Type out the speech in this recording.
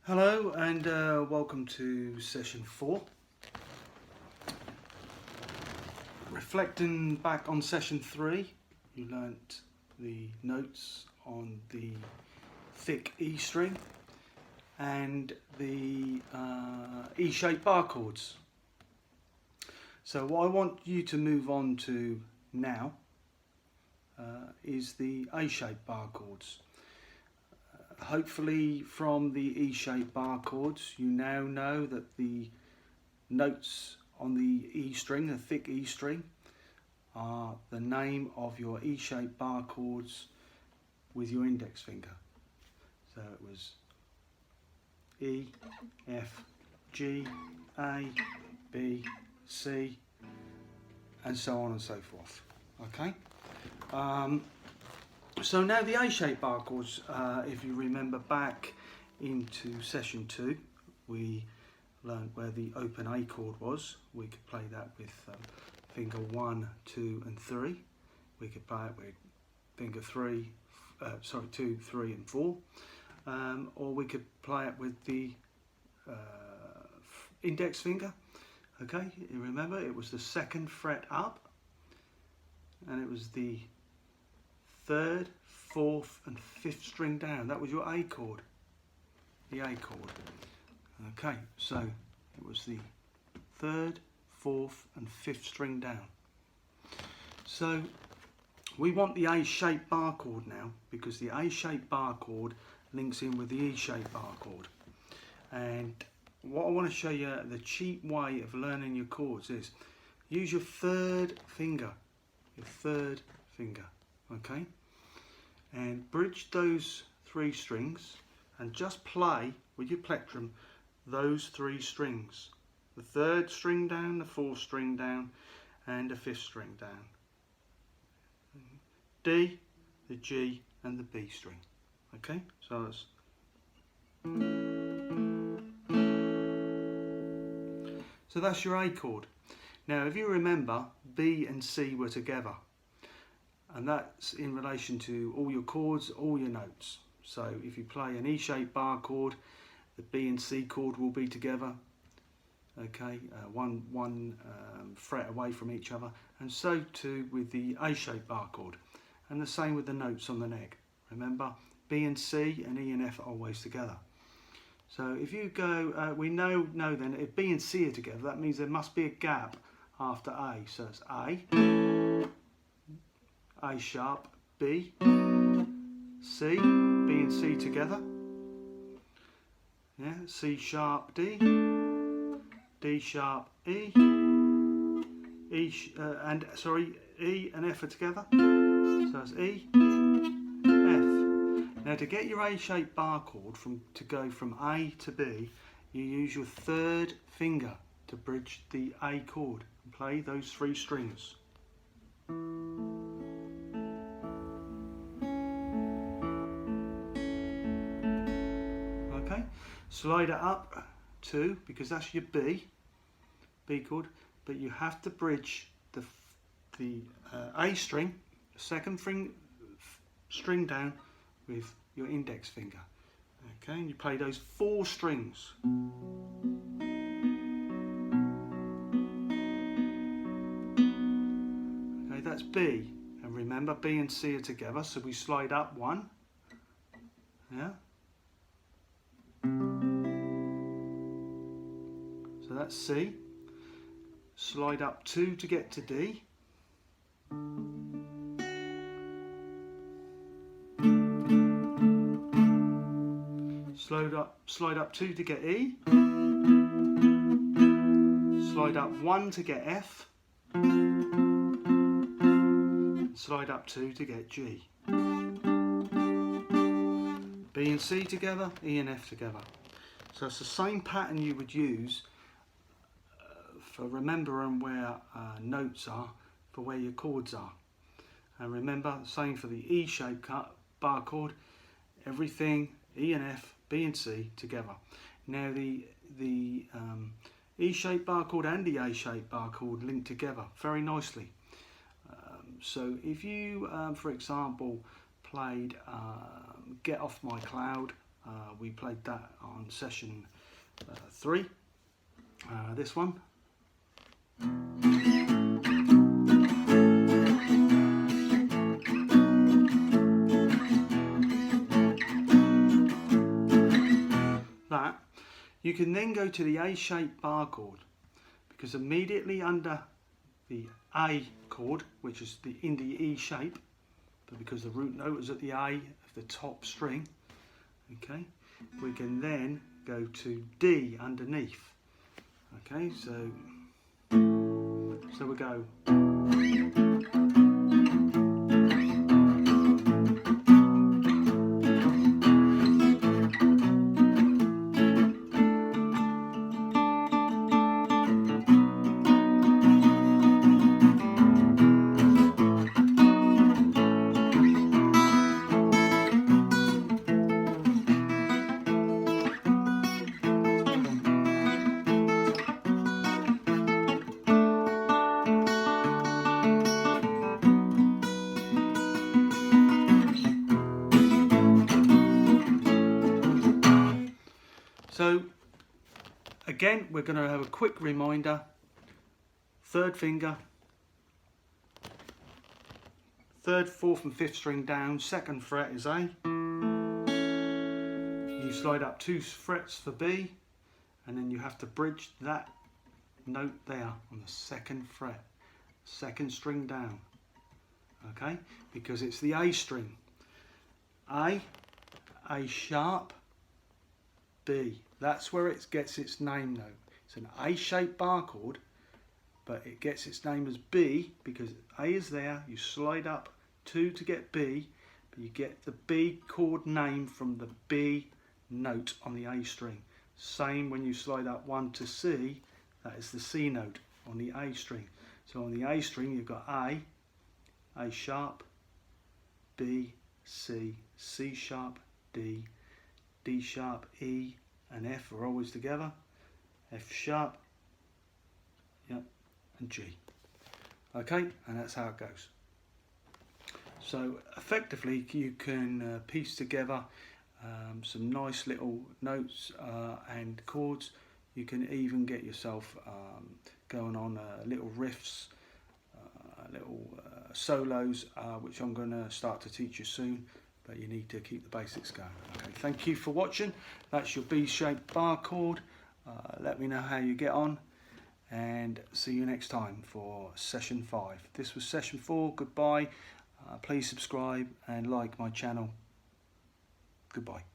Hello and welcome to session 4. Reflecting back on session 3, you learnt the notes on the thick E string and the E-shaped bar chords. So what I want you to move on to now is the A-shaped bar chords. Hopefully from the E-shaped bar chords you now know that the notes on the E string, the thick E string, are the name of your E-shaped bar chords with your index finger. So it was E, F, G, A, B, C, and so on and so forth. Okay. So now the A-shaped bar chords, if you remember back into session 2, we learned where the open A chord was. We could play that with finger 1, 2 and 3. We could play it with finger 2, 3 and 4. Or we could play it with the index finger. Okay, you remember it was the 2nd fret up, and it was the 3rd, 4th and 5th string down. That was your A chord, the A chord. Okay, so it was the 3rd, 4th and 5th string down. So we want the A-shaped bar chord now, because the A-shaped bar chord links in with the E-shaped bar chord. And what I want to show you, the cheap way of learning your chords, is use your 3rd finger, okay, and bridge those 3 strings and just play with your plectrum those 3 strings, the 3rd string down, the 4th string down and the 5th string down, D, the G and the B string. Okay, so that's your A chord. Now if you remember, B and C were together, and that's in relation to all your chords, all your notes. So if you play an E-shaped bar chord, the B and C chord will be together, okay, one fret away from each other, and so too with the A-shaped bar chord, and the same with the notes on the neck. Remember, B and C and E and F are always together. So if you go, we know then if B and C are together, that means there must be a gap after A. So it's A sharp, B, C, B and C together. Yeah, C sharp, D, D sharp, E, E and F are together. So it's E, F. Now to get your A-shaped bar chord to go from A to B, you use your 3rd finger to bridge the A chord and play those 3 strings. Okay, slide it up 2, because that's your B chord, but you have to bridge the A string, the 2nd string down with your index finger. Okay, and you play those 4 strings. Okay, that's B, and remember B and C are together, so we slide up 1. Yeah. So that's C. Slide up 2 to get to D. Slide up 2 to get E. Slide up 1 to get F. Slide up 2 to get G. B and C together, E and F together. So it's the same pattern you would use for remembering where notes are, for where your chords are. And remember, same for the E-shaped bar chord, everything E and F, B and C together. Now the E-shaped bar chord and the A-shaped bar chord link together very nicely. So if you, for example, played Get Off My Cloud We played that on session 3. This one. That. You can then go to the A-shaped bar chord, because immediately under the A chord, which is in the E shape, but because the root note is at the A of the top string, okay, we can then go to D underneath. Okay, so we go. So again, we're going to have a quick reminder. Third finger, third, fourth and fifth string down, second fret is A. You slide up 2 frets for B, and then you have to bridge that note there on the second fret, second string down, okay, because it's the A string. A sharp, B. That's where it gets its name note. It's an A-shaped bar chord, but it gets its name as B because A is there. You slide up 2 to get B, but you get the B chord name from the B note on the A string. Same when you slide up 1 to C, that is the C note on the A string. So on the A string you've got A sharp, B, C, C sharp, D, D sharp, E and F are always together, F sharp, yep, and G. Okay, and that's how it goes. So effectively you can piece together some nice little notes and chords. You can even get yourself going on little riffs, little solos, which I'm going to start to teach you soon. But you need to keep the basics going. Okay, thank you for watching. That's your B-shaped bar chord. Let me know how you get on, and see you next time for session 5. This was session 4. Goodbye. Please subscribe and like my channel. Goodbye.